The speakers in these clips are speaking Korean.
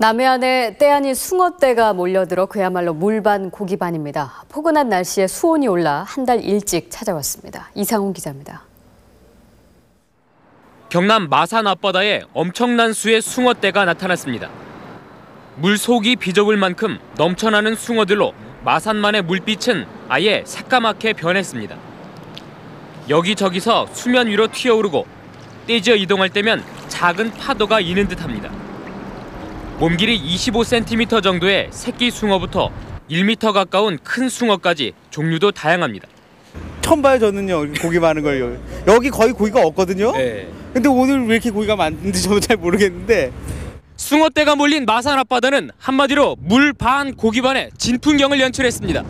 남해안에 때 아닌 숭어떼가 몰려들어 그야말로 물반 고기반입니다. 포근한 날씨에 수온이 올라 한 달 일찍 찾아왔습니다. 이상훈 기자입니다. 경남 마산 앞바다에 엄청난 수의 숭어떼가 나타났습니다. 물속이 비좁을 만큼 넘쳐나는 숭어들로 마산만의 물빛은 아예 새까맣게 변했습니다. 여기저기서 수면 위로 튀어오르고 떼지어 이동할 때면 작은 파도가 이는 듯합니다. 몸길이 25cm 정도의 새끼 숭어부터 1m 가까운 큰 숭어까지 종류도 다양합니다. 처음 봐요, 저는요. 고기 많은 걸요. 여기 거의 고기가 없거든요. 네. 근데 오늘 왜 이렇게 고기가 많은지 저도 잘 모르겠는데. 숭어떼가 몰린 마산 앞바다는 한마디로 물 반 고기 반의 진풍경을 연출했습니다.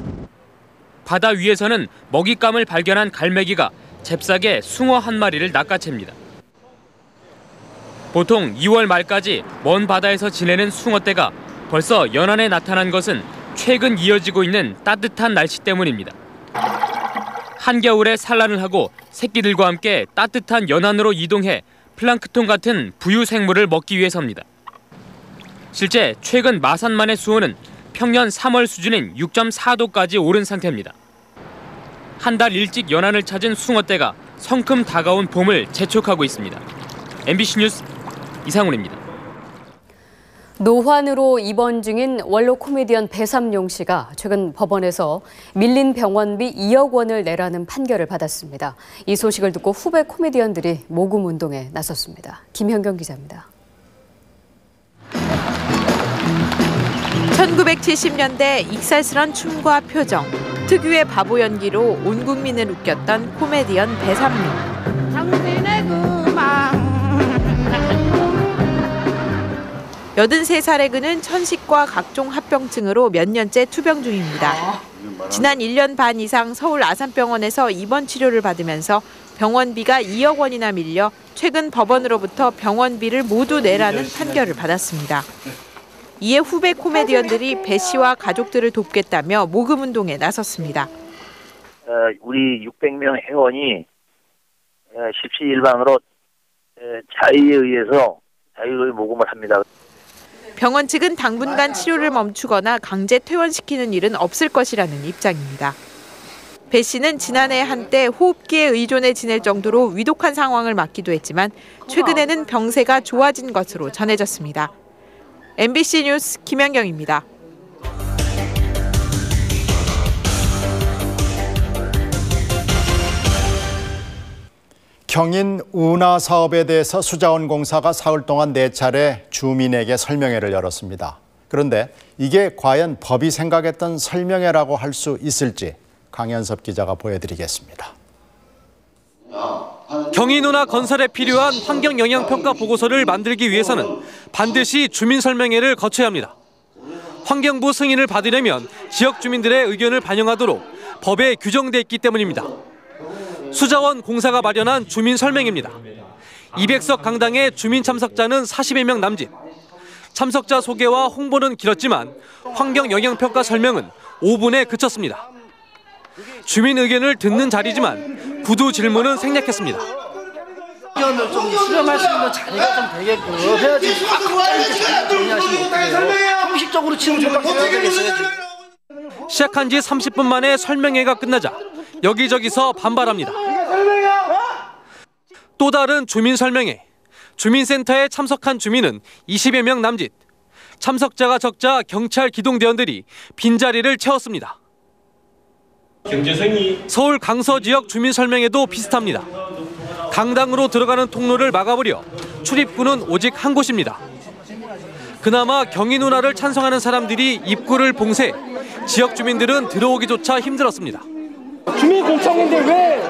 바다 위에서는 먹잇감을 발견한 갈매기가 잽싸게 숭어 한 마리를 낚아챕니다. 보통 2월 말까지 먼 바다에서 지내는 숭어떼가 벌써 연안에 나타난 것은 최근 이어지고 있는 따뜻한 날씨 때문입니다. 한겨울에 산란을 하고 새끼들과 함께 따뜻한 연안으로 이동해 플랑크톤 같은 부유 생물을 먹기 위해서입니다. 실제 최근 마산만의 수온은 평년 3월 수준인 6.4도까지 오른 상태입니다. 한 달 일찍 연안을 찾은 숭어떼가 성큼 다가온 봄을 재촉하고 있습니다. MBC 뉴스 이상훈입니다. 노환으로 입원 중인 원로 코미디언 배삼룡 씨가 최근 법원에서 밀린 병원비 2억 원을 내라는 판결을 받았습니다. 이 소식을 듣고 후배 코미디언들이 모금 운동에 나섰습니다. 김현경 기자입니다. 1970년대 익살스런 춤과 표정, 특유의 바보 연기로 온 국민을 웃겼던 코미디언 배삼룡. 당신의 그만. 83살의 그는 천식과 각종 합병증으로 몇 년째 투병 중입니다. 지난 1년 반 이상 서울 아산병원에서 입원 치료를 받으면서 병원비가 2억 원이나 밀려 최근 법원으로부터 병원비를 모두 내라는 판결을 받았습니다. 이에 후배 코미디언들이 배 씨와 가족들을 돕겠다며 모금 운동에 나섰습니다. 우리 600명 회원이 십시일반으로 자의에 의해서 자유로이 모금을 합니다. 병원 측은 당분간 치료를 멈추거나 강제 퇴원시키는 일은 없을 것이라는 입장입니다. 배 씨는 지난해 한때 호흡기에 의존해 지낼 정도로 위독한 상황을 맞기도 했지만 최근에는 병세가 좋아진 것으로 전해졌습니다. MBC 뉴스 김현경입니다. 경인 운하 사업에 대해서 수자원공사가 사흘 동안 4차례 주민에게 설명회를 열었습니다. 그런데 이게 과연 법이 생각했던 설명회라고 할 수 있을지 강현섭 기자가 보여드리겠습니다. 경인 운하 건설에 필요한 환경영향평가 보고서를 만들기 위해서는 반드시 주민설명회를 거쳐야 합니다. 환경부 승인을 받으려면 지역 주민들의 의견을 반영하도록 법에 규정돼 있기 때문입니다. 수자원 공사가 마련한 주민 설명회입니다. 200석 강당의 주민 참석자는 40여 명 남짓. 참석자 소개와 홍보는 길었지만 환경 영향평가 설명은 5분에 그쳤습니다. 주민 의견을 듣는 자리지만 구두 질문은 생략했습니다. 의견을 좀 수렴할 수 있는 자리가 좀 되게끔 해야지. 형식적으로 치는 좀 되겠어요. 시작한 지 30분 만에 설명회가 끝나자 여기저기서 반발합니다. 또 다른 주민 설명회. 주민센터에 참석한 주민은 20여 명 남짓. 참석자가 적자 경찰 기동대원들이 빈자리를 채웠습니다. 서울 강서 지역 주민 설명회도 비슷합니다. 강당으로 들어가는 통로를 막아버려 출입구는 오직 한 곳입니다. 그나마 경인 운하를 찬성하는 사람들이 입구를 봉쇄, 지역 주민들은 들어오기조차 힘들었습니다. 주민 공청인데 왜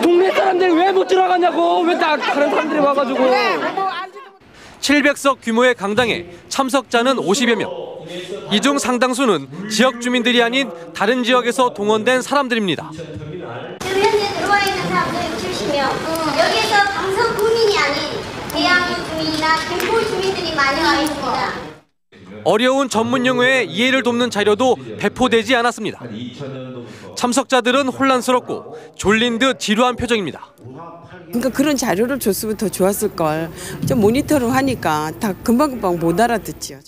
동네 사람들이 왜 못 들어가냐고. 왜 다른 사람들이 와가지고. 700석 규모의 강당에 참석자는 50여 명. 이 중 상당수는 지역 주민들이 아닌 다른 지역에서 동원된 사람들입니다. 지금 현재 들어와 있는 사람들 보시면 여기에서 강서 구민이 아닌 대양 주민이나 김포 주민들이 많이 와 있습니다. 어려운 전문 용어의 이해를 돕는 자료도 배포되지 않았습니다. 참석자들은 혼란스럽고 졸린 듯 지루한 표정입니다. 그러니까 그런 자료를 줬으면 더 좋았을 걸. 좀 모니터를 하니까 다 금방금방 못 알아듣지요.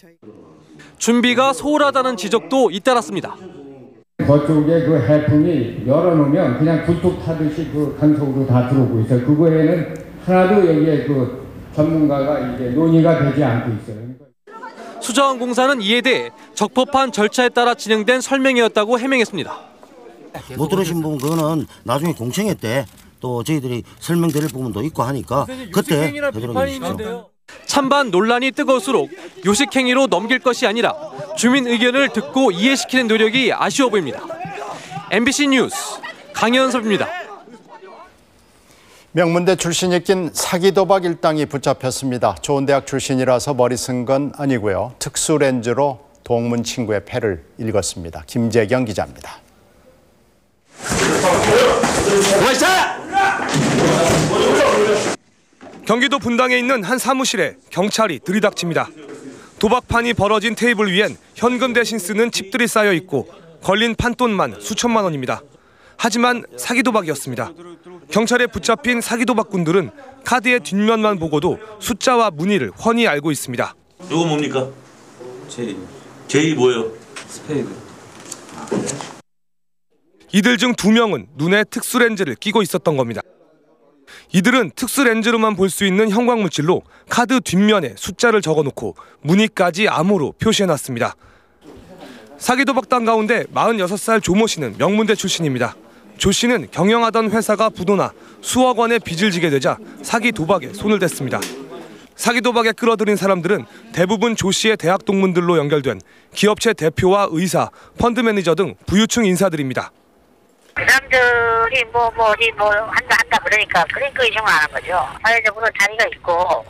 준비가 소홀하다는 지적도 잇따랐습니다. 저쪽에 그 해풍이 열어놓으면 그냥 굴뚝 타듯이 그 간속으로 다 들어오고 있어요. 그거에는 하나도 여기에 그 전문가가 이게 논의가 되지 않고 있어요. 수자원공사는 이에 대해 적법한 절차에 따라 진행된 설명이었다고 해명했습니다. 못 들으신 부분 그거는 나중에 공청회 때 또 저희들이 설명드릴 부분도 있고 하니까 그때 되도록 해주십시오. 찬반 논란이 뜨거울수록 요식행위로 넘길 것이 아니라 주민 의견을 듣고 이해시키는 노력이 아쉬워 보입니다. MBC 뉴스 강현섭입니다. 명문대 출신이 낀 사기 도박 일당이 붙잡혔습니다. 좋은 대학 출신이라서 머리 쓴 건 아니고요. 특수 렌즈로 동문 친구의 패를 읽었습니다. 김재경 기자입니다. 경기도 분당에 있는 한 사무실에 경찰이 들이닥칩니다. 도박판이 벌어진 테이블 위엔 현금 대신 쓰는 칩들이 쌓여 있고 걸린 판돈만 수천만 원입니다. 하지만 사기 도박이었습니다. 경찰에 붙잡힌 사기 도박꾼들은 카드의 뒷면만 보고도 숫자와 문의를 훤히 알고 있습니다. 이거 뭡니까? 제이 뭐예요? 스페이드. 이들 중 2명은 눈에 특수 렌즈를 끼고 있었던 겁니다. 이들은 특수 렌즈로만 볼 수 있는 형광물질로 카드 뒷면에 숫자를 적어놓고 무늬까지 암호로 표시해놨습니다. 사기 도박단 가운데 46살 조모 씨는 명문대 출신입니다. 조 씨는 경영하던 회사가 부도나 수억 원의 빚을 지게 되자 사기 도박에 손을 댔습니다. 사기 도박에 끌어들인 사람들은 대부분 조 씨의 대학 동문들로 연결된 기업체 대표와 의사, 펀드 매니저 등 부유층 인사들입니다. 그 사람들이 어디 한다 그러니까 의심을 하는 거죠. 사회적으로 자리가 있고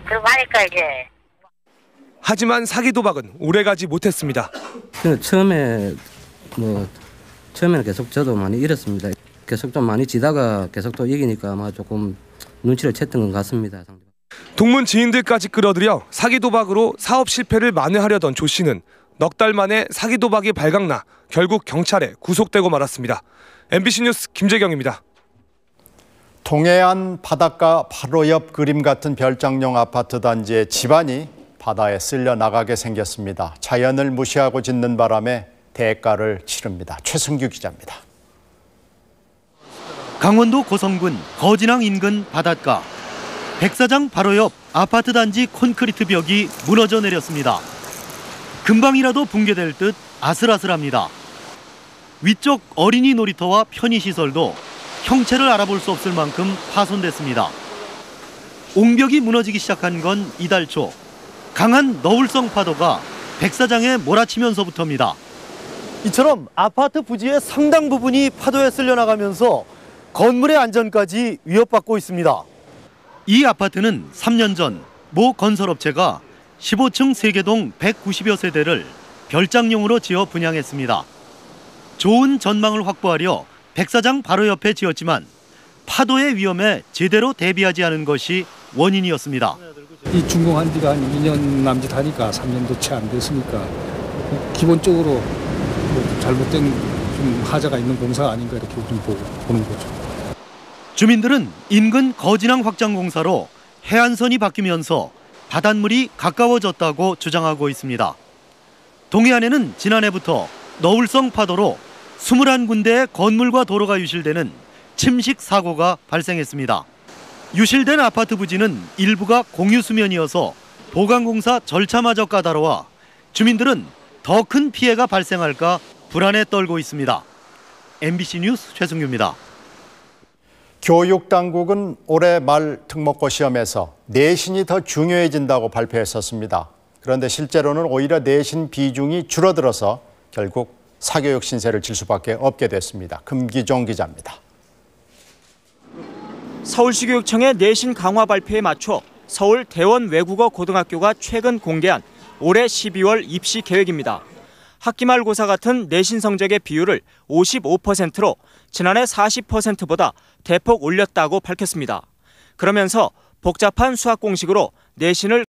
그러고 하니까 이제. 하지만 사기 도박은 오래가지 못했습니다. 처음에는 계속 저도 많이 잃었습니다. 계속 좀 많이 지다가 계속 또 이기니까 아마 조금 눈치를 챘던 것 같습니다. 동문 지인들까지 끌어들여 사기 도박으로 사업 실패를 만회하려던 조 씨는 넉 달 만에 사기 도박이 발각나 결국 경찰에 구속되고 말았습니다. MBC 뉴스 김재경입니다. 동해안 바닷가 바로 옆 그림 같은 별장용 아파트 단지의 집안이 바다에 쓸려 나가게 생겼습니다. 자연을 무시하고 짓는 바람에 대가를 치릅니다. 최승규 기자입니다. 강원도 고성군 거진항 인근 바닷가. 백사장 바로 옆 아파트 단지 콘크리트 벽이 무너져 내렸습니다. 금방이라도 붕괴될 듯 아슬아슬합니다. 위쪽 어린이 놀이터와 편의시설도 형체를 알아볼 수 없을 만큼 파손됐습니다. 옹벽이 무너지기 시작한 건 이달 초. 강한 너울성 파도가 백사장에 몰아치면서부터입니다. 이처럼 아파트 부지의 상당 부분이 파도에 쓸려나가면서 건물의 안전까지 위협받고 있습니다. 이 아파트는 3년 전 모 건설업체가 15층 3개동 190여 세대를 별장용으로 지어 분양했습니다. 좋은 전망을 확보하려 백사장 바로 옆에 지었지만 파도의 위험에 제대로 대비하지 않은 것이 원인이었습니다. 이 준공한 지가 한 2년 남짓 하니까 3년도 채 안 됐으니까 기본적으로 잘못된 좀 하자가 있는 공사가 아닌가 이렇게 좀 보는 거죠. 주민들은 인근 거진항 확장 공사로 해안선이 바뀌면서 바닷물이 가까워졌다고 주장하고 있습니다. 동해안에는 지난해부터 너울성 파도로 21군데의 건물과 도로가 유실되는 침식 사고가 발생했습니다. 유실된 아파트 부지는 일부가 공유 수면이어서 보강공사 절차마저 까다로워 주민들은 더 큰 피해가 발생할까 불안에 떨고 있습니다. MBC 뉴스 최승규입니다. 교육당국은 올해 말 특목고 시험에서 내신이 더 중요해진다고 발표했었습니다. 그런데 실제로는 오히려 내신 비중이 줄어들어서 결국 사교육 신세를 질 수밖에 없게 됐습니다. 금기종 기자입니다. 서울시교육청의 내신 강화 발표에 맞춰 서울 대원 외국어 고등학교가 최근 공개한 올해 12월 입시 계획입니다. 학기말고사 같은 내신 성적의 비율을 55%로 지난해 40%보다 대폭 올렸다고 밝혔습니다. 그러면서 복잡한 수학 공식으로 내신을